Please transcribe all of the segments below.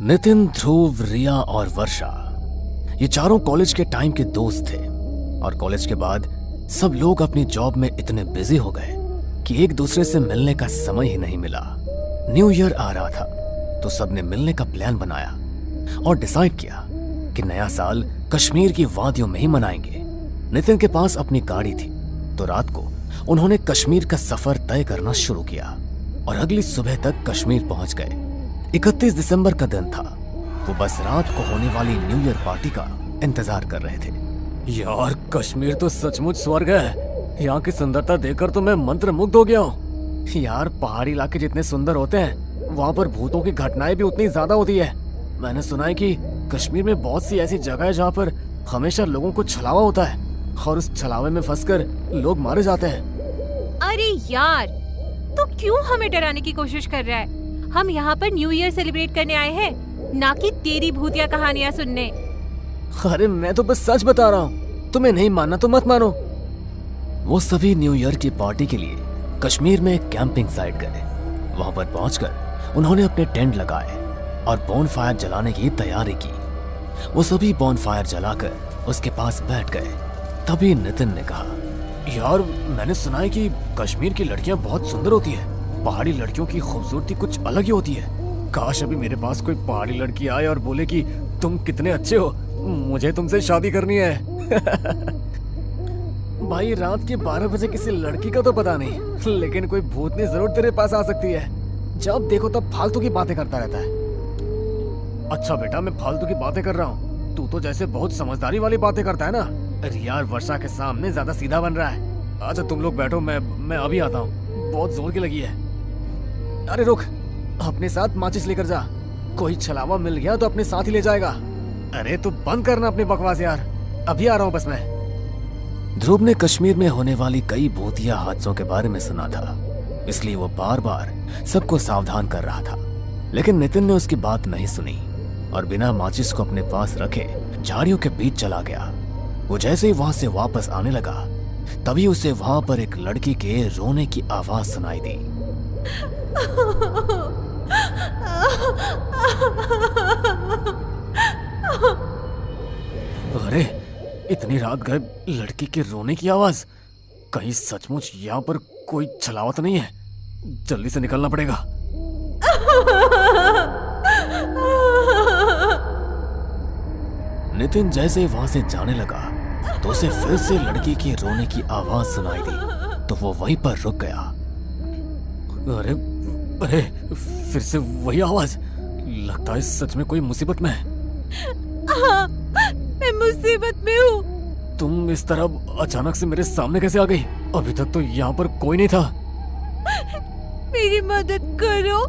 नितिन, ध्रुव, रिया और वर्षा ये चारों कॉलेज के टाइम के दोस्त थे और कॉलेज के बाद सब लोग अपनी जॉब में इतने बिजी हो गए कि एक दूसरे से मिलने का समय ही नहीं मिला। न्यू ईयर आ रहा था तो सबने मिलने का प्लान बनाया और डिसाइड किया कि नया साल कश्मीर की वादियों में ही मनाएंगे। नितिन के पास अपनी गाड़ी थी तो रात को उन्होंने कश्मीर का सफर तय करना शुरू किया और अगली सुबह तक कश्मीर पहुंच गए। 31 दिसंबर का दिन था। वो बस रात को होने वाली न्यू ईयर पार्टी का इंतजार कर रहे थे। यार, कश्मीर तो सचमुच स्वर्ग है। यहाँ की सुंदरता देखकर तो मैं मंत्रमुग्ध हो गया हूँ। यार, पहाड़ी इलाके जितने सुंदर होते हैं वहाँ पर भूतों की घटनाएं भी उतनी ज्यादा होती है। मैंने सुना है कि कश्मीर में बहुत सी ऐसी जगह है जहाँ पर हमेशा लोगों को छलावा होता है और उस छलावे में फंसकर लोग मारे जाते हैं। अरे यार, तो क्यों हमें डराने की कोशिश कर रहा है? हम यहाँ पर न्यू ईयर सेलिब्रेट करने आए हैं, ना कि तेरी भूतिया कहानियाँ सुनने। अरे मैं तो बस सच बता रहा हूँ, तुम्हें नहीं मानना तो मत मानो। वो सभी न्यू ईयर की पार्टी के लिए कश्मीर में एक कैंपिंग साइट गए। वहां पर पहुंचकर उन्होंने अपने टेंट लगाए और बोनफायर जलाने की तैयारी की। वो सभी बोनफायर जलाकर उसके पास बैठ गए। तभी नितिन ने कहा, यार, मैंने सुना है कि कश्मीर की लड़कियां बहुत सुंदर होती है। पहाड़ी लड़कियों की खूबसूरती कुछ अलग ही होती है। काश अभी मेरे पास कोई पहाड़ी लड़की आए और बोले कि तुम कितने अच्छे हो, मुझे तुमसे शादी करनी है। भाई, रात के 12 बजे किसी लड़की का तो पता नहीं, लेकिन कोई भूतनी जरूर तेरे पास आ सकती है। जब देखो तब फालतू की बातें करता रहता है। अच्छा बेटा, मैं फालतू की बातें कर रहा हूँ, तू तो जैसे बहुत समझदारी वाली बातें करता है ना। अरे यार, वर्षा के सामने ज्यादा सीधा बन रहा है। अच्छा तुम लोग बैठो, मैं अभी आता हूँ, बहुत जोर की लगी है। अरे रुक, अपने साथ माचिस लेकर जा, कोई छलावा मिल गया तो अपने साथ ही ले जाएगा। अरे तू बंद करना अपनी बकवास यार, अभी आ रहा हूँ बस मैं। ध्रुव ने कश्मीर में होने वाली कई भूतिया हादसों के बारे में सुना था, इसलिए वो बार बार सबको सावधान कर रहा था। लेकिन नितिन ने उसकी बात नहीं सुनी और बिना माचिस को अपने पास रखे झाड़ियों के बीच चला गया। वो जैसे ही वहां से वापस आने लगा तभी उसे वहां पर एक लड़की के रोने की आवाज सुनाई दी। अरे, इतनी रात गए लड़की के रोने की आवाज। कहीं सचमुच यहाँ पर कोई छलावा तो नहीं है? जल्दी से निकलना पड़ेगा। नितिन जैसे ही वहां से जाने लगा तो उसे फिर से लड़की की रोने की आवाज सुनाई दी तो वो वहीं पर रुक गया। अरे अरे, फिर से वही आवाज। लगता है सच में कोई मुसीबत में है। हाँ, मैं मुसीबत में हूँ। तुम इस तरह अचानक से मेरे सामने कैसे आ गई? अभी तक तो यहाँ पर कोई नहीं था। मेरी मदद करो।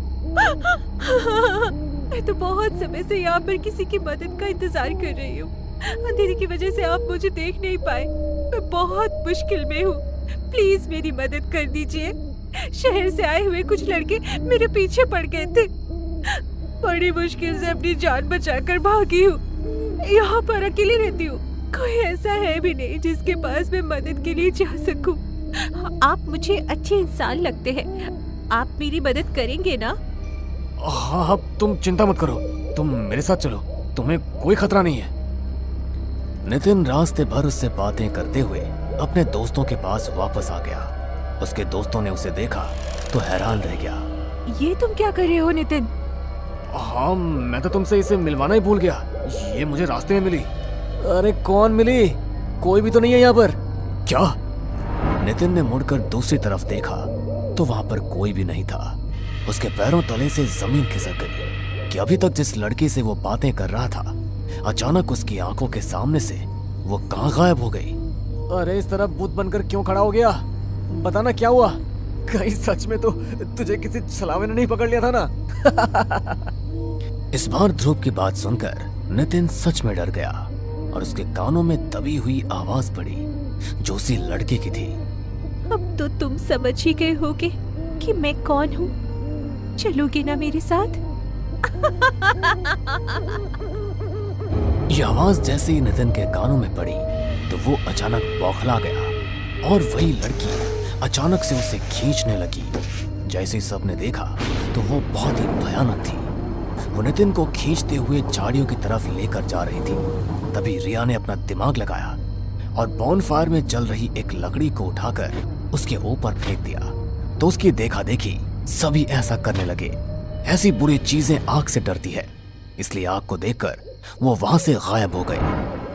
मैं तो बहुत समय से यहाँ पर किसी की मदद का इंतजार कर रही हूँ। अंधेरे की वजह से आप मुझे देख नहीं पाए। मैं बहुत मुश्किल में हूँ, प्लीज मेरी मदद कर दीजिए। शहर से आए हुए कुछ लड़के मेरे पीछे पड़ गए थे। बड़ी मुश्किल से अपनी जान बचाकर भागी हूँ। यहाँ पर अकेली रहती हूँ, कोई ऐसा है भी नहीं जिसके पास मैं मदद के लिए जा सकूं। आप मुझे अच्छे इंसान लगते हैं, आप मेरी मदद करेंगे ना? हाँ, तुम चिंता मत करो, तुम मेरे साथ चलो, तुम्हें कोई खतरा नहीं है। नितिन रास्ते भर उससे बातें करते हुए अपने दोस्तों के पास वापस आ गया। उसके दोस्तों ने उसे देखा तो हैरान रह गया। ये तुम क्या कर रहे हो नितिन? हाँ, मैं तो तुमसे इसे मिलवाना ही भूल गया, ये मुझे रास्ते में मिली। अरे कौन मिली? कोई भी तो नहीं है यहाँ पर। क्या? नितिन ने मुड़कर दूसरी तरफ देखा तो वहां पर कोई भी नहीं था। उसके पैरों तले से जमीन खिसक गई कि अभी तक जिस लड़की से वो बातें कर रहा था अचानक उसकी आंखों के सामने से वो कहाँ गायब हो गई। अरे इस तरह भूत बनकर क्यों खड़ा हो गया? बताना क्या हुआ? कहीं सच में तो तुझे किसी छलावे ने नहीं पकड़ लिया था ना? इस बार ध्रुव की बात सुनकर नितिन सच में डर गया और उसके कानों में दबी हुई आवाज पड़ी जो उसी लड़के की थी। अब तो तुम समझ ही गए होगे कि मैं कौन हूँ। चलोगे ना मेरे साथ? ये आवाज जैसे ही नितिन के कानों में पड़ी तो वो अचानक बौखला गया और वही लड़की अचानक से उसे खींचने लगी। जैसे ही सबने देखा तो वो बहुत ही भयानक थी। वो नितिन को खींचते हुए झाड़ियों की तरफ लेकर जा रही थी। तभी रिया ने अपना दिमाग लगाया और बॉनफायर में जल रही एक लकड़ी को उठाकर उसके ऊपर फेंक दिया। तो उसकी देखा देखी सभी ऐसा करने लगे। ऐसी बुरी चीजें आग से डरती है, इसलिए आग को देखकर वो वहां से गायब हो गए।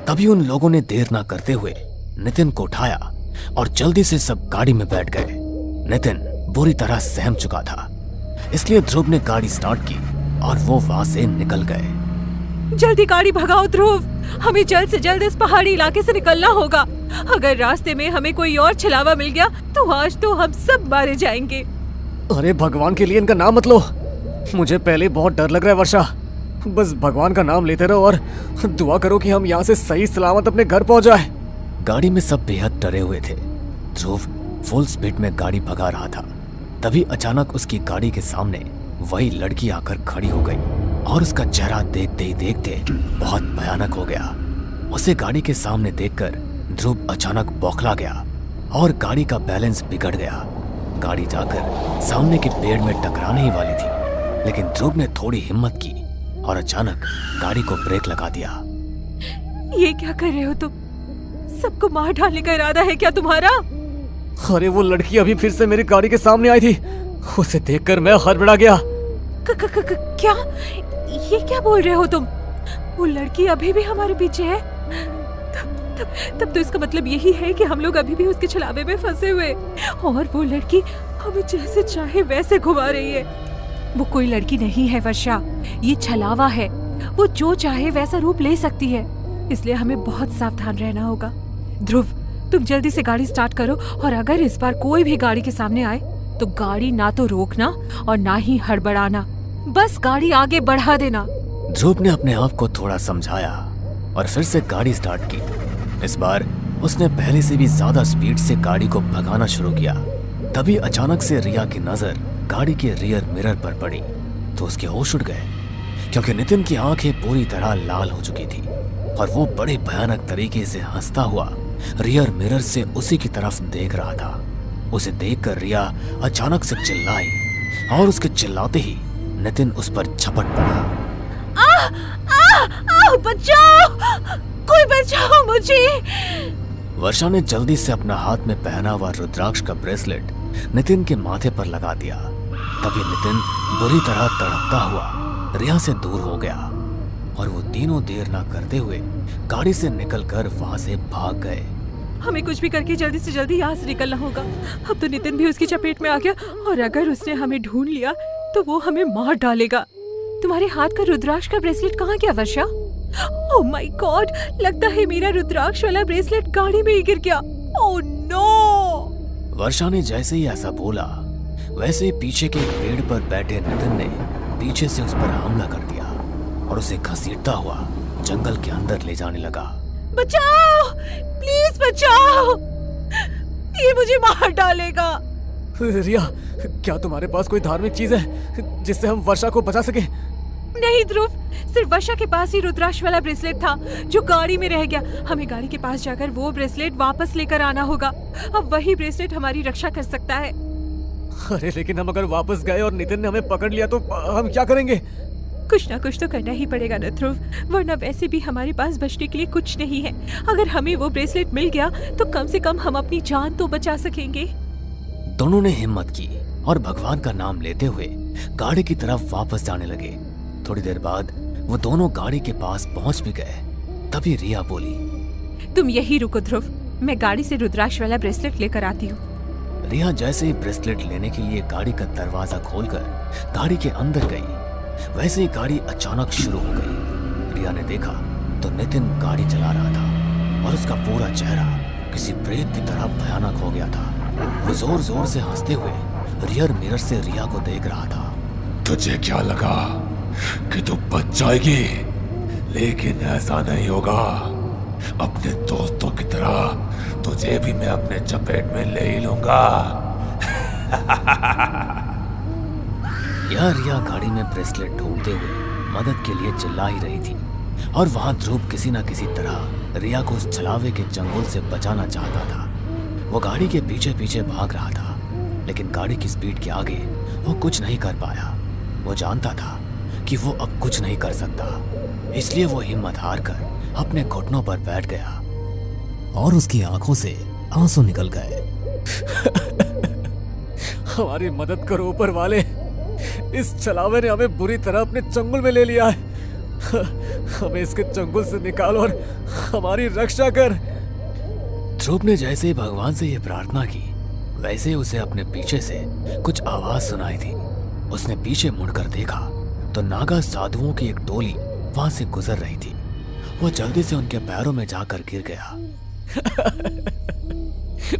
तभी उन लोगों ने देर ना करते हुए नितिन को उठाया और जल्दी से सब गाड़ी में बैठ गए। नितिन बुरी तरह सहम चुका था, इसलिए ध्रुव ने गाड़ी स्टार्ट की और वो वहां से निकल गए। जल्दी गाड़ी भगाओ ध्रुव, हमें जल्द से जल्द इस पहाड़ी इलाके से निकलना होगा। अगर रास्ते में हमें कोई और छलावा मिल गया तो आज तो हम सब मारे जाएंगे। अरे भगवान के लिए इनका नाम मत लो, मुझे पहले बहुत डर लग रहा है वर्षा। बस भगवान का नाम लेते रहो और दुआ करो कि हम यहाँ से सही सलामत अपने घर पहुंच जाए। गाड़ी में सब बेहद डरे हुए थे। ध्रुव फुल स्पीड में गाड़ी भगा रहा था। तभी अचानक उसकी गाड़ी के सामने वही लड़की आकर खड़ी हो गई और उसका चेहरा देखते ही देखते बहुत भयानक हो गया। उसे गाड़ी के सामने देखकर ध्रुव अचानक बौखला गया और गाड़ी का बैलेंस बिगड़ गया। गाड़ी जाकर सामने के पेड़ में टकराने ही वाली थी, लेकिन ध्रुव ने थोड़ी हिम्मत की और अचानक गाड़ी को ब्रेक लगा दिया। ये क्या कर रहे हो तुम? सबको मार डालने का इरादा है क्या तुम्हारा? अरे वो लड़की अभी फिर से मेरी गाड़ी के सामने आई थी, उसे देखकर मैं हड़बड़ा गया। क्या? ये क्या बोल रहे हो तुम? वो लड़की अभी भी हमारे पीछे है? तब तो इसका मतलब यही है कि हम लोग अभी भी उसके छलावे में फंसे हुए और वो लड़की हमें जैसे चाहे वैसे घुमा रही है। वो कोई लड़की नहीं है वर्षा, ये छलावा है। वो जो चाहे वैसा रूप ले सकती है, इसलिए हमें बहुत सावधान रहना होगा। ध्रुव, तुम जल्दी से गाड़ी स्टार्ट करो और अगर इस बार कोई भी गाड़ी के सामने आए तो गाड़ी ना तो रोकना और ना ही हड़बड़ाना, बस गाड़ी आगे बढ़ा देना। ध्रुव ने अपने आप को थोड़ा समझाया और फिर से गाड़ी स्टार्ट की। इस बार उसने पहले से भी ज्यादा स्पीड से गाड़ी को भगाना शुरू किया। तभी अचानक से रिया की नजर गाड़ी के रियर मिरर पर पड़ी तो उसके होश उड़ गए, क्योंकि नितिन की आंखें पूरी तरह लाल हो चुकी थी और वो बड़े भयानक तरीके से हंसता हुआ रियर मिरर से उसी की तरफ देख रहा था। उसे देखकर रिया अचानक से चिल्लाई और उसके चिल्लाते ही नितिन उस पर झपट पड़ा। बचाओ, कोई बचाओ मुझे। वर्षा ने जल्दी से अपना हाथ में पहना हुआ रुद्राक्ष का ब्रेसलेट नितिन के माथे पर लगा दिया। तभी नितिन बुरी तरह तड़पता हुआ रिया से दूर हो गया और वो तीनों देर ना करते हुए गाड़ी से निकलकर वहां से भाग गए। हमें कुछ भी करके जल्दी से जल्दी यहाँ से निकलना होगा। अब तो नितिन भी उसकी चपेट में आ गया और अगर उसने हमें ढूंढ लिया तो वो हमें मार डालेगा। तुम्हारे हाथ का रुद्राक्ष का ब्रेसलेट कहाँ गया वर्षा? ओह माय गॉड, लगता है मेरा रुद्राक्ष वाला ब्रेसलेट गाड़ी में ही गिर गया। Oh no. वर्षा ने जैसे ही ऐसा बोला वैसे ही पीछे के एक पेड़ पर बैठे नितिन ने पीछे से उस पर हमला कर दिया और उसे घसीटता हुआ जंगल के अंदर ले जाने लगा। बचाओ, प्लीज बचाओ, ये मुझे मार डालेगा। रिया, क्या तुम्हारे पास कोई धार्मिक चीज है जिससे हम वर्षा को बचा सके? नहीं ध्रुव, सिर्फ वर्षा के पास ही रुद्राक्ष वाला ब्रेसलेट था जो गाड़ी में रह गया। हमें गाड़ी के पास जाकर वो ब्रेसलेट वापस लेकर आना होगा। अब वही ब्रेसलेट हमारी रक्षा कर सकता है। अरे लेकिन हम अगर वापस गए और नितिन ने हमें पकड़ लिया तो हम क्या करेंगे? कुछ ना कुछ तो करना ही पड़ेगा न ध्रुव, वरना वैसे भी हमारे पास बचने के लिए कुछ नहीं है। अगर हमें वो ब्रेसलेट मिल गया तो कम से कम हम अपनी जान तो बचा सकेंगे। दोनों ने हिम्मत की और भगवान का नाम लेते हुए गाड़ी की तरफ वापस जाने लगे। थोड़ी देर बाद वो दोनों गाड़ी के पास पहुंच भी गए। तभी रिया बोली, तुम यही रुको ध्रुव, मैं गाड़ी से रुद्राक्ष वाला ब्रेसलेट लेकर आती हूँ। रिया जैसे ही ब्रेसलेट लेने के लिए गाड़ी का दरवाजा खोलकर गाड़ी के अंदर गई, वैसे ही गाड़ी अचानक शुरू हो गई। रिया ने देखा तो नितिन गाड़ी चला रहा था और उसका पूरा चेहरा किसी प्रेत की तरह भयानक हो गया था। वो जोर जोर से हंसते हुए रियर मिरर से रिया को देख रहा था। तुझे क्या लगा कि तू बच जाएगी? लेकिन ऐसा नहीं होगा। अपने दोस्तों की तरह तुझे भी मैं अपने चपेट में ले ही लूंगा। यह रिया गाड़ी में ब्रेसलेट ढूंढते हुए मदद के लिए चिल्ला ही रही थी और वहां ध्रुव किसी न किसी तरह रिया को उस छलावे के चंगुल से बचाना चाहता था। वो गाड़ी के पीछे पीछे भाग रहा था, लेकिन गाड़ी की स्पीड के आगे वो कुछ नहीं कर पाया। वो जानता था कि वो अब कुछ नहीं कर सकता, इसलिए वो हिम्मत हार कर अपने घुटनों पर बैठ गया और उसकी आंखों से आंसू निकल गए। हमारी मदद करो ऊपर वाले, इस छलावे ने हमें बुरी तरह अपने चंगुल में ले लिया है। हमें इसके चंगुल से निकाल और हमारी रक्षा कर। ध्रुव ने जैसे ही भगवान से यह प्रार्थना की, वैसे ही उसे अपने पीछे से कुछ आवाज सुनाई थी। उसने पीछे मुड़कर देखा तो नागा साधुओं की एक टोली वहां से गुजर रही थी। वो जल्दी से उनके पैरों में जाकर गिर गया।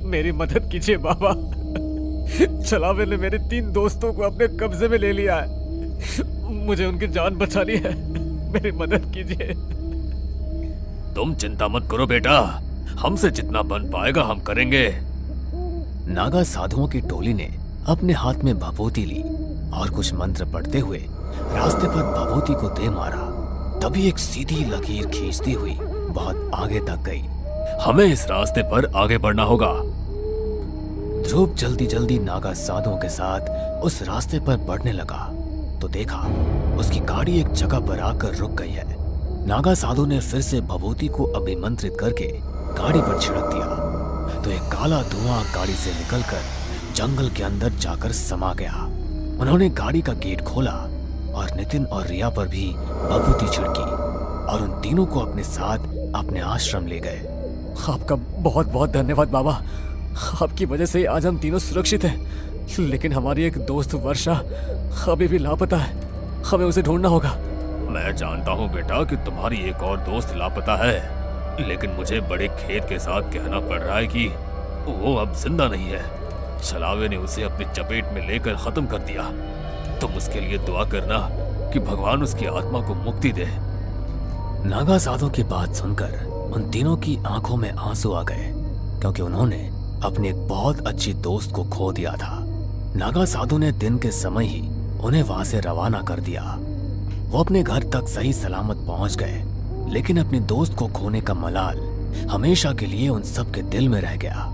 मेरी मदद कीजिए बाबा, छलावे ने मेरे 3 दोस्तों को अपने कब्जे में ले लिया है। मुझे उनकी जान बचानी है, मेरी मदद कीजिए। तुम चिंता मत करो बेटा, हमसे जितना बन पाएगा हम करेंगे। नागा साधुओं की टोली ने अपने हाथ में भभूति ली और कुछ मंत्र पढ़ते हुए रास्ते पर भभूति को दे मारा। तभी एक सीधी लकीर खींचती हुई बहुत आगे तक गई। हमें इस रास्ते पर आगे बढ़ना होगा। ध्रुव जल्दी जल्दी नागा साधुओं के साथ उस रास्ते पर बढ़ने लगा तो देखा उसकी गाड़ी एक जगह पर आकर रुक गई है। नागा साधु ने फिर से भभूति को अभिमंत्रित करके गाड़ी पर छिड़क दिया तो एक काला धुआं गाड़ी से निकलकर जंगल के अंदर जाकर समा गया। उन्होंने गाड़ी का गेट खोला और नितिन और रिया पर भी भभूति छिड़की और उन तीनों को अपने साथ अपने आश्रम ले गए। आपका बहुत बहुत धन्यवाद बाबा, आपकी वजह से आज हम तीनों सुरक्षित हैं। लेकिन हमारी एक दोस्त वर्षा अभी भी लापता है, हमें उसे ढूंढना होगा। मैं जानता हूँ बेटा कि तुम्हारी एक और दोस्त लापता है, लेकिन मुझे बड़े खेद के साथ कहना पड़ रहा है कि वो अब जिंदा नहीं है। छलावे ने उसे अपनी चपेट में लेकर खत्म कर दिया। तुम उसके लिए दुआ करना कि भगवान उसकी आत्मा को मुक्ति दे। नागा साधु की बात सुनकर उन तीनों की आंखों में आंसू आ गए, क्योंकि उन्होंने अपने एक बहुत अच्छी दोस्त को खो दिया था। नागा साधु ने दिन के समय ही उन्हें वहां से रवाना कर दिया। वो अपने घर तक सही सलामत पहुंच गए, लेकिन अपने दोस्त को खोने का मलाल हमेशा के लिए उन सब के दिल में रह गया।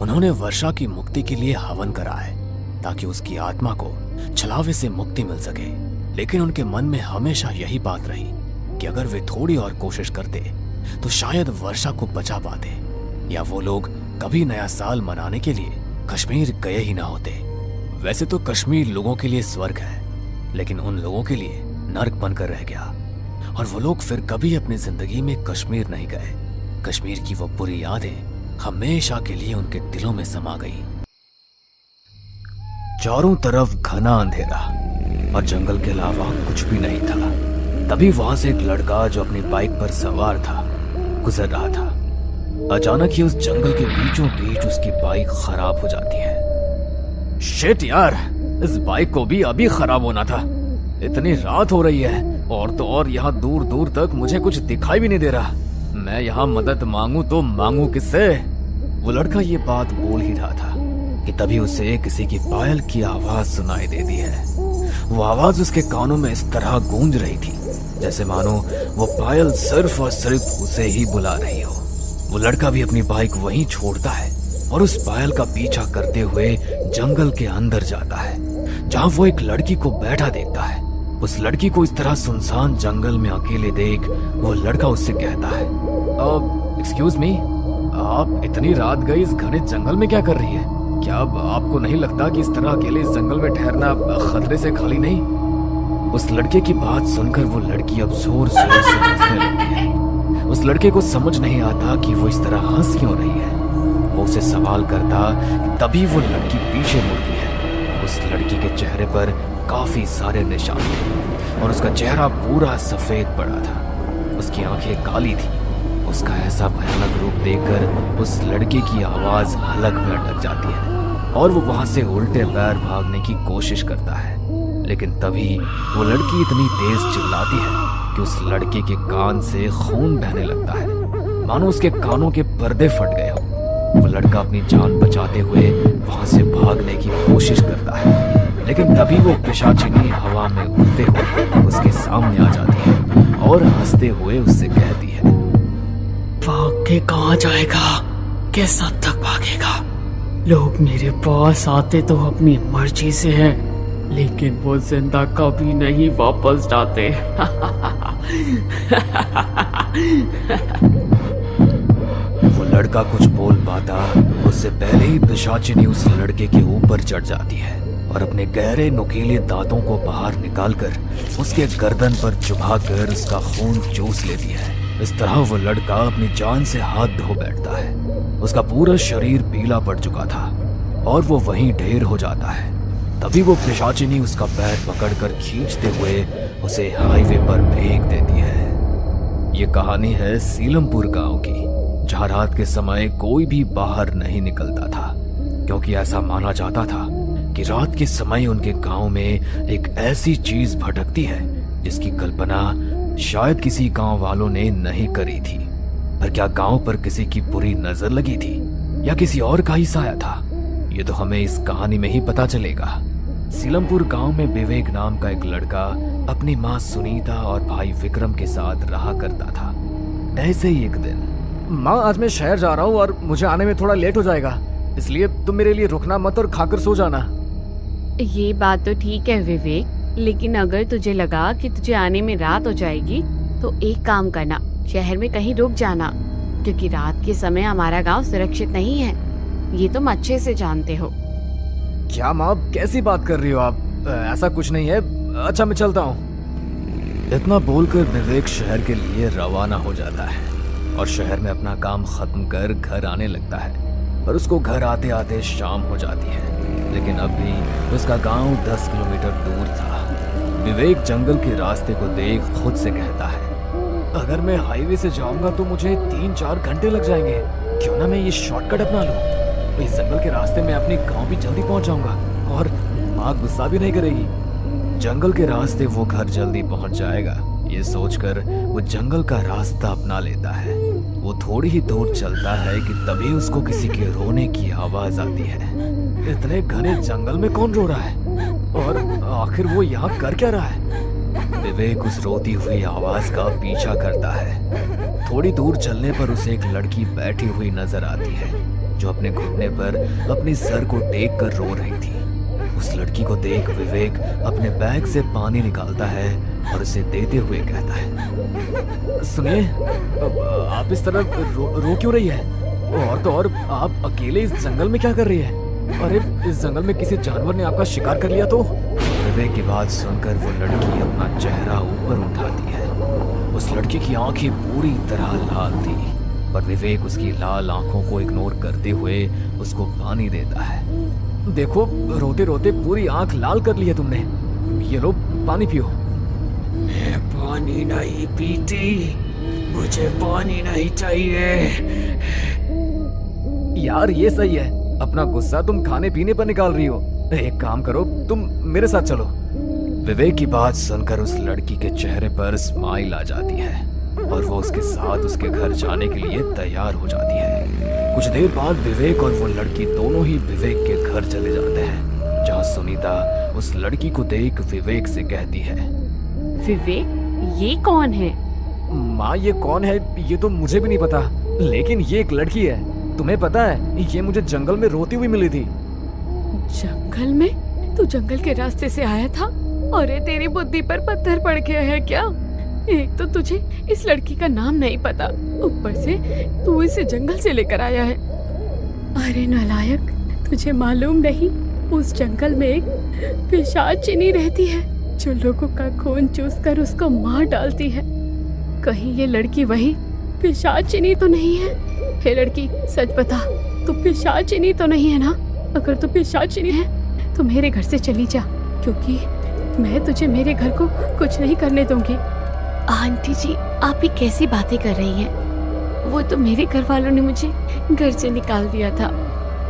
उन्होंने वर्षा की मुक्ति के लिए हवन कराए ताकि उसकी आत्मा को छलावे से मुक्ति मिल सके, लेकिन उनके मन में हमेशा यही बात रही कि अगर वे थोड़ी और कोशिश करते तो शायद वर्षा को बचा पाते, या वो लोग कभी नया साल मनाने के लिए कश्मीर गए ही ना होते। वैसे तो कश्मीर लोगों के लिए स्वर्ग है, लेकिन उन लोगों के लिए नर्क बनकर रह गया और वो लोग फिर कभी अपनी जिंदगी में कश्मीर नहीं गए। कश्मीर की वो बुरी यादें हमेशा के लिए उनके दिलों में समा गई। चारों तरफ घना अंधेरा और जंगल के अलावा कुछ भी नहीं था। तभी वहां से एक लड़का जो अपनी बाइक पर सवार था गुजर रहा था। अचानक ही उस जंगल के बीचों बीच उसकी बाइक खराब हो जाती है। शिट यार, इस बाइक को भी अभी खराब होना था। इतनी रात हो रही है और तो और यहाँ दूर दूर तक मुझे कुछ दिखाई भी नहीं दे रहा। मैं यहाँ मदद मांगू तो मांगू किससे? वो लड़का ये बात बोल ही रहा था कि तभी उसे किसी की पायल की आवाज सुनाई देती है। वो आवाज उसके कानों में इस तरह गूंज रही थी जैसे मानो वो पायल सिर्फ और सिर्फ उसे ही बुला रही हो। वो लड़का भी अपनी बाइक वहीं छोड़ता है और उस पायल का पीछा करते हुए जंगल के अंदर जाता है, जहां वो एक लड़की को बैठा देखता है। उस लड़की को इस तरह सुनसान जंगल में अकेले देख वो लड़का उससे कहता है, एक्सक्यूज मी, आप इतनी रात गई इस घने जंगल में क्या कर रही है? क्या अब आपको नहीं लगता कि इस तरह अकेले इस जंगल में ठहरना खतरे से खाली नहीं? उस लड़के की बात सुनकर वो लड़की अब जोर जोर से हंसने लगती है। उस लड़के को समझ नहीं आता कि वो इस तरह हंस क्यों रही है। वो उसे सवाल करता, तभी वो लड़की पीछे मुड़ती है। उस लड़की के चेहरे पर काफी सारे निशान थे और उसका चेहरा पूरा सफेद पड़ा था। उसकी आंखें काली थी। उसका ऐसा भयानक रूप देखकर उस लड़के की आवाज हलक में अटक जाती है और वो वहां से उल्टे पैर भागने की कोशिश करता है, लेकिन तभी वो लड़की इतनी तेज चिल्लाती है कि उस लड़के के कान से खून बहने लगता है, मानो उसके कानों के पर्दे फट गए हो। वो लड़का अपनी जान बचाते हुए वहां से भागने की कोशिश करता है, लेकिन तभी वो पिशाचिनी हवा में उड़ते हुए उसके सामने आ जाती है और हंसते हुए उससे कहती है, भाग के कहाँ जाएगा? किस हद तक भागेगा? लोग मेरे पास आते तो अपनी मर्जी से हैं, लेकिन वो जिंदा कभी नहीं वापस जाते। वो लड़का कुछ बोल पाता उससे पहले ही पिशाचिनी उस लड़के के ऊपर चढ़ जाती है और अपने गहरे नुकीले दांतों को बाहर निकालकर उसके गर्दन पर चुभाकर उसका खून चूस लेती है। इस तरह वो लड़का अपनी जान से हाथ धो बैठता है। उसका पूरा शरीर पीला पड़ चुका था और वो वहीं ढेर हो जाता है। तभी वो पिशाचिनी उसका पैर पकड़कर खींचते हुए उसे हाईवे पर फेंक देती है। ये कहानी है सीलमपुर गांव की, जहां रात के समय कोई भी बाहर नहीं निकलता था, क्योंकि ऐसा माना जाता था कि रात के समय उनके गांव में एक ऐसी चीज भटकती है जिसकी कल्पना शायद किसी गांव वालों ने नहीं करी थी। पर क्या गांव पर किसी की बुरी नजर लगी थी या किसी और का ही साया था, ये तो हमें इस कहानी में ही पता चलेगा। सीलमपुर गांव में विवेक नाम का एक लड़का अपनी माँ सुनीता और भाई विक्रम के साथ रहा करता था। ऐसे ही एक दिन, माँ आज मैं शहर जा रहा हूँ और मुझे आने में थोड़ा लेट हो जाएगा, इसलिए तुम मेरे लिए रुकना मत और खाकर सो जाना। ये बात तो ठीक है विवेक, लेकिन अगर तुझे लगा कि तुझे आने में रात हो जाएगी तो एक काम करना, शहर में कहीं रुक जाना, क्योंकि रात के समय हमारा गांव सुरक्षित नहीं है, ये तुम अच्छे से जानते हो। क्या माँ कैसी बात कर रही हो आप? ऐसा कुछ नहीं है। अच्छा मैं चलता हूँ। इतना बोलकर विवेक शहर के लिए रवाना हो जाता है और शहर में अपना काम खत्म कर घर आने लगता है। पर उसको घर आते आते शाम हो जाती है, लेकिन अब भी उसका गांव 10 किलोमीटर दूर था। विवेक जंगल के रास्ते को देख खुद से कहता है, अगर मैं हाईवे से जाऊंगा तो मुझे 3-4 घंटे लग जाएंगे, क्यों ना मैं ये शॉर्टकट अपना लूं। इस जंगल के रास्ते में अपने गांव भी जल्दी पहुंच जाऊंगा और माँ गुस्सा भी नहीं करेगी। जंगल के रास्ते वो घर जल्दी पहुंच जाएगा, ये सोचकर वो जंगल का रास्ता अपना लेता है। वो थोड़ी ही दूर चलता है कि तभी उसको किसी के रोने की आवाज आती है। इतने घने जंगल में कौन रो रहा है और आखिर वो यहाँ कर क्या रहा है? विवेक उस रोती हुई आवाज का पीछा करता है। थोड़ी दूर चलने पर उसे एक लड़की बैठी हुई नजर आती है जो अपने घुटने पर अपने सर को टेक कर रो रही थी। उस लड़की को देख विवेक अपने बैग से पानी निकालता है और उसे देते हुए कहता है, सुनिए, आप इस तरह रो क्यों रही है? और तो और आप अकेले इस जंगल में क्या कर रही है? अरे इस जंगल में किसी जानवर ने आपका शिकार कर लिया तो? विवेक की बात सुनकर वो लड़की अपना चेहरा ऊपर उठाती है। उस लड़की की आंखें पूरी तरह लाल थी, पर विवेक उसकी लाल आंखों को इग्नोर करते हुए उसको पानी देता है। देखो, रोते रोते पूरी आंख लाल कर ली है तुमने, ये लो पानी पियो। मैं पानी नहीं पीती, मुझे पानी नहीं चाहिए। यार ये सही है, अपना गुस्सा तुम खाने पीने पर निकाल रही हो। एक काम करो, तुम मेरे साथ चलो। विवेक की बात सुनकर उस लड़की के चेहरे पर स्माइल आ जाती है और वो उसके साथ उसके घर जाने के लिए तैयार हो जाती है। कुछ देर बाद विवेक और वो लड़की दोनों ही विवेक के घर चले जाते हैं, जहाँ सुनीता उस लड़की को देख विवेक से कहती है, विवेक ये कौन है? माँ ये कौन है ये तो मुझे भी नहीं पता, लेकिन ये एक लड़की है। तुम्हें पता है, ये मुझे जंगल में रोती हुई मिली थी। जंगल में? तू जंगल के रास्ते से आया था? अरे तेरी बुद्धि पर पत्थर पड़ गया है क्या? एक तो तुझे इस लड़की का नाम नहीं पता, ऊपर से तू इसे जंगल से लेकर आया है। अरे नालायक, तुझे मालूम नहीं उस जंगल में एक पिशाचिनी रहती है जो लोगों का खून चूसकर उसको मार डालती है। कहीं ये लड़की वही पिशाचिनी तो नहीं है? हे लड़की, सच बता, तू पिशाचिनी तो नहीं है ना? अगर तू पिशाचिनी है तो मेरे घर से चली जा, क्योंकि मैं तुझे मेरे घर को कुछ नहीं करने दूंगी। आंटी जी, आप ये कैसी बातें कर रही हैं? वो तो मेरे घर वालों ने मुझे घर से निकाल दिया था,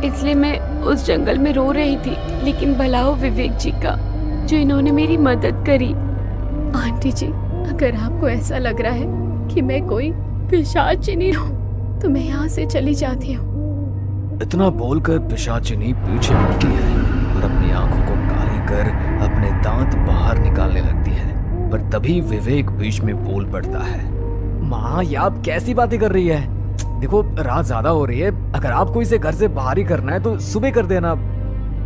इसलिए मैं उस जंगल में रो रही थी। लेकिन भला हो विवेक जी का, जो इन्होंने मेरी मदद करी। आंटी जी, अगर आपको ऐसा लग रहा है कि मैं कोई पिशाचिनी हूँ तो मैं यहाँ से चली जाती हूँ। इतना बोलकर पिशाचिनी पीछे मुड़ती है और अपनी आंखों को काली कर अपने दांत बाहर निकालने लगती है। पर तभी विवेक बीच में बोल पड़ता है, माँ ये आप कैसी बातें कर रही है? देखो रात ज्यादा हो रही है, अगर आपको इसे घर से बाहर ही करना है तो सुबह कर देना।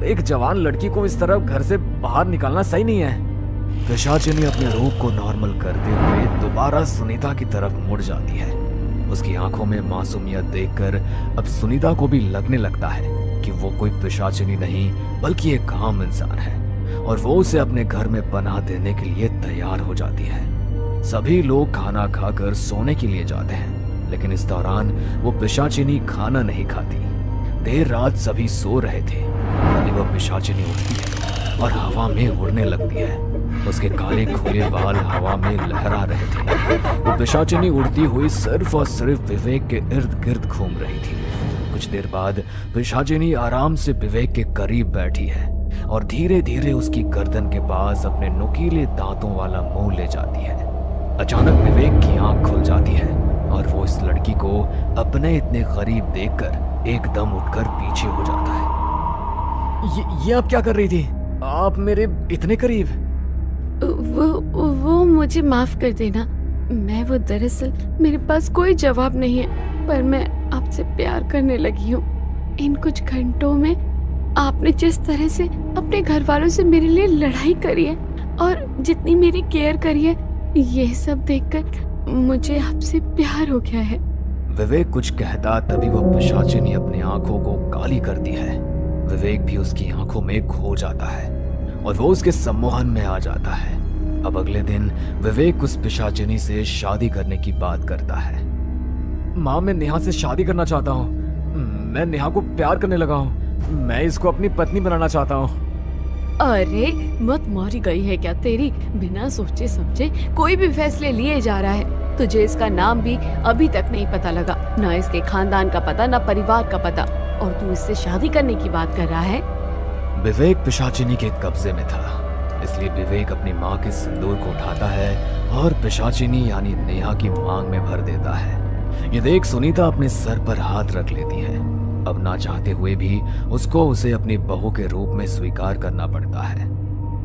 एक जवान लड़की को इस तरह घर से बाहर निकालना सही नहीं है। पिशाचिनी अपने रूप को नॉर्मल करते हुए दोबारा सुनीता की तरफ मुड़ जाती है। उसकी आंखों में मासूमियत देखकर अब सुनीता को भी लगने लगता है कि वो कोई पिशाचिनी नहीं बल्कि एक आम इंसान है, और वो उसे अपने घर में पनाह देने के लिए तैयार हो जाती है। सभी लोग खाना खाकर सोने के लिए जाते हैं, लेकिन इस दौरान वो पिशाचिनी खाना नहीं खाती। देर रात सभी सो रहे थे, तभी वह पिशाचिनी उठती है और हवा में उड़ने लगती है। उसके काले खुले बाल हवा में लहरा रहे थे। वो पिशाचिनी उड़ती हुई सिर्फ और सिर्फ विवेक के इर्द गिर्द घूम रही थी। कुछ देर बाद पिशाचिनी आराम से विवेक के करीब बैठी है और धीरे धीरे उसकी गर्दन के पास अपने नुकीले दांतों वाला मुंह ले जाती है। अचानक विवेक की आंख खुल जाती है और वो इस लड़की को अपने इतने करीब देखकर एकदम उठकर पीछे हो जाता है। ये आप क्या कर रही थी? आप मेरे इतने करीब? वो मुझे माफ कर देना। मैं वो दरअसल मेरे पास कोई जवाब नहीं है, पर मैं आपसे प्यार करने लगी हूँ। इन कुछ घंटों में आपने जिस तरह से अपने घर वालों से मेरे लिए लड़ाई करी है और जितनी मेरी केयर करी है, ये सब देखकर मुझे आपसे प्यार हो गया है। विवेक कुछ कहता तभी वह पिशाचिनी अपनी आंखों को काली करती है। विवेक भी उसकी आंखों में खो जाता है और वो उसके सम्मोहन में आ जाता है। अब अगले दिन विवेक उस पिशाचिनी से शादी करने की बात करता है। माँ, मैं नेहा से शादी करना चाहता हूँ। मैं नेहा को प्यार करने लगा हूँ। मैं इसको अपनी पत्नी बनाना चाहता हूँ। अरे मत मारी गई है क्या तेरी? बिना सोचे समझे कोई भी फैसले लिए जा रहा है। तुझे इसका नाम भी अभी तक नहीं पता लगा, ना इसके खानदान का पता, ना परिवार का पता, और तू इससे शादी करने की बात कर रहा है। विवेक पिशाचिनी के कब्जे में था, इसलिए विवेक अपनी माँ के सिंदूर को उठाता है और पिशाचिनी यानी नेहा की मांग में भर देता है। ये देख सुनीता अपने सर पर हाथ रख लेती है। अब ना चाहते हुए भी उसको उसे अपनी बहू के रूप में स्वीकार करना पड़ता है।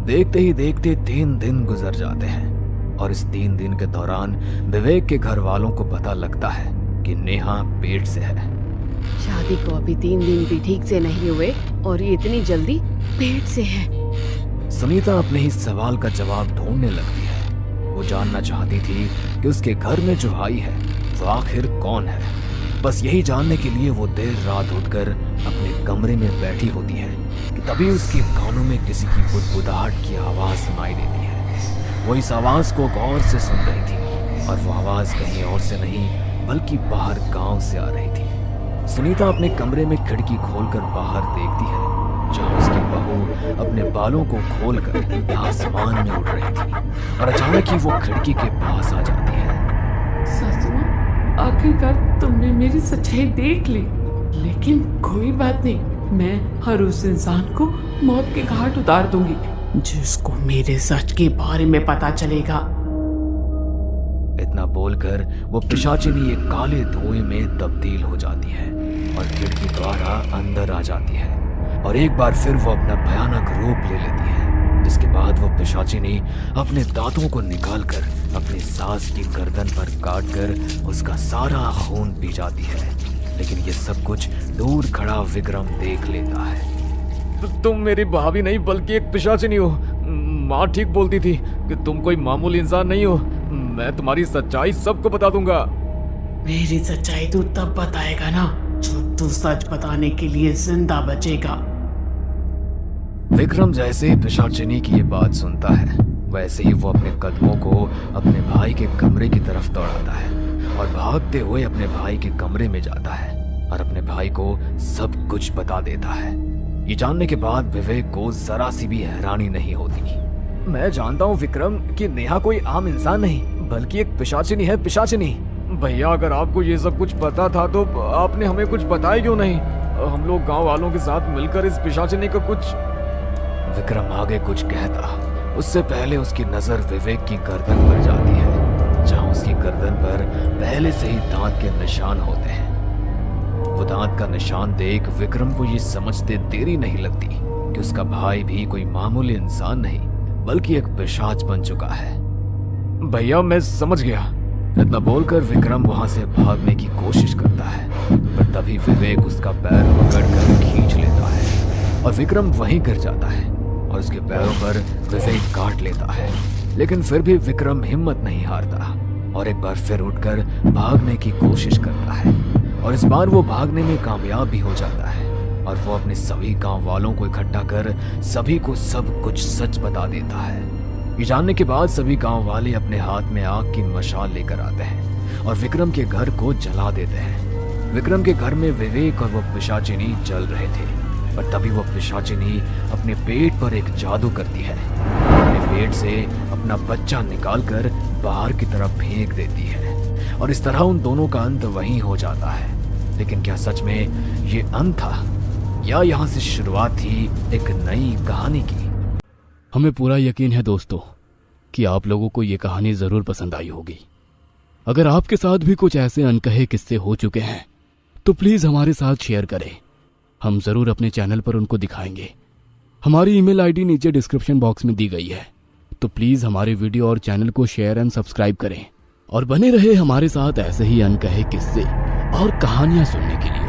देखते ही देखते 3 दिन गुजर जाते हैं और इस 3 दिन के दौरान विवेक के घर वालों को पता लगता है कि नेहा पेट से है। शादी को अभी 3 दिन भी ठीक से नहीं हुए और ये इतनी जल्दी पेट से है। सुनीता अपने ही सवाल का जवाब ढूंढने लगती है। वो जानना चाहती थी कि उसके घर में जो आई है वो आखिर कौन है। बस यही जानने के लिए वो देर रात उठकर अपने कमरे में बैठी होती है कि तभी उसके कानों में किसी की बुदबुदाहट की आवाज सुनाई देती है। वो इस आवाज को गौर से सुन रही थी और वो आवाज कहीं और से नहीं बल्कि बाहर गांव से आ रही थी। सुनीता अपने कमरे में खिड़की खोलकर बाहर देखती है, जहां उसकी बहू अपने बालों को खोलकर आसमान में उड़ रही थी और अचानक ही वो खिड़की के पास आ जाती है। सासू माँ, आखिरकार तुमने मेरी सच्चाई देख ली, लेकिन कोई बात नहीं, मैं हर उस इंसान को मौत के घाट उतार दूंगी जिसको मेरे सच के बारे में पता चलेगा। इतना बोलकर वो पिशाचिनी एक काले धुएं में तब्दील हो जाती है और खिड़की द्वारा अंदर आ जाती है और एक बार फिर वो अपना भयानक रूप ले लेती है। जिसके बाद वो पिशाचिनी अपने दांतों को निकालकर अपनी सास की गर्दन पर काटकर उसका सारा खून पी जाती है। लेकिन ये सब कुछ दूर खड़ा विक्रम देख लेता है। तुम मेरी भाभी नहीं बल्कि एक पिशाचिनी हो। माँ ठीक बोलती थी कि तुम कोई मामूली इंसान नहीं हो। मैं तुम्हारी सच्चाई सबको बता दूंगा। मेरी सच्चाई तू तब बताएगा ना जब तू सच बताने के लिए जिंदा बचेगा। विक्रम जैसे ही पिशाचिनी की ये बात सुनता है, वैसे ही वो अपने कदमों को अपने भाई के कमरे की तरफ दौड़ाता है और भागते हुए अपने भाई के कमरे में जाता है और अपने भाई को सब कुछ बता देता है। ये जानने के बाद विवेक को जरा सी भी हैरानी नहीं होती। मैं जानता हूँ विक्रम कि नेहा कोई आम इंसान नहीं बल्कि एक पिशाचिनी है। पिशाचिनी भैया, अगर आपको ये सब कुछ पता था तो आपने हमें कुछ बताया क्यों नहीं? हम लोग गांव वालों के साथ मिलकर इस पिशाचिनी को कुछ। विक्रम आगे कुछ कहता, उससे पहले उसकी नजर विवेक की गर्दन पर जाती है, जहां उसकी गर्दन पर पहले से ही दांत के निशान होते हैं। वो दांत का निशान देख विक्रम को ये समझते देरी नहीं लगती कि उसका भाई भी कोई मामूली इंसान नहीं बल्कि एक पिशाच बन चुका है। भैया, मैं समझ गया। इतना बोलकर विक्रम वहां से भागने की कोशिश करता है, पर तभी विवेक उसका पैर पकड़कर खींच लेता है और विक्रम वहीं गिर जाता है और उसके पैरों पर विवेक काट लेता है। लेकिन फिर भी विक्रम हिम्मत नहीं हारता और एक बार फिर उठकर भागने की कोशिश करता है और इस बार वो भागने में कामयाब भी हो जाता है और वो अपने सभी गांव वालों को इकट्ठा कर सभी को सब कुछ सच बता देता है। ये जानने के बाद सभी गांव वाले अपने हाथ में आग की मशाल लेकर आते हैं और विक्रम के घर को जला देते हैं। विक्रम के घर में विवेक और वो पिशाचिनी जल रहे थे, पर तभी वो पिशाचिनी अपने पेट पर एक जादू करती है। अपने पेट से अपना बच्चा निकालकर बाहर की तरफ फेंक देती है और इस तरह उन दोनों का अंत वहीं हो जाता है। लेकिन क्या सच में ये अंत था या यहाँ से शुरुआत थी एक नई कहानी की? हमें पूरा यकीन है दोस्तों कि आप लोगों को ये कहानी जरूर पसंद आई होगी। अगर आपके साथ भी कुछ ऐसे अनकहे किस्से हो चुके हैं तो प्लीज हमारे साथ शेयर करें, हम जरूर अपने चैनल पर उनको दिखाएंगे। हमारी ईमेल आईडी नीचे डिस्क्रिप्शन बॉक्स में दी गई है, तो प्लीज हमारे वीडियो और चैनल को शेयर एंड सब्सक्राइब करें और बने रहे हमारे साथ ऐसे ही अनकहे किस्से और कहानियां सुनने के लिए।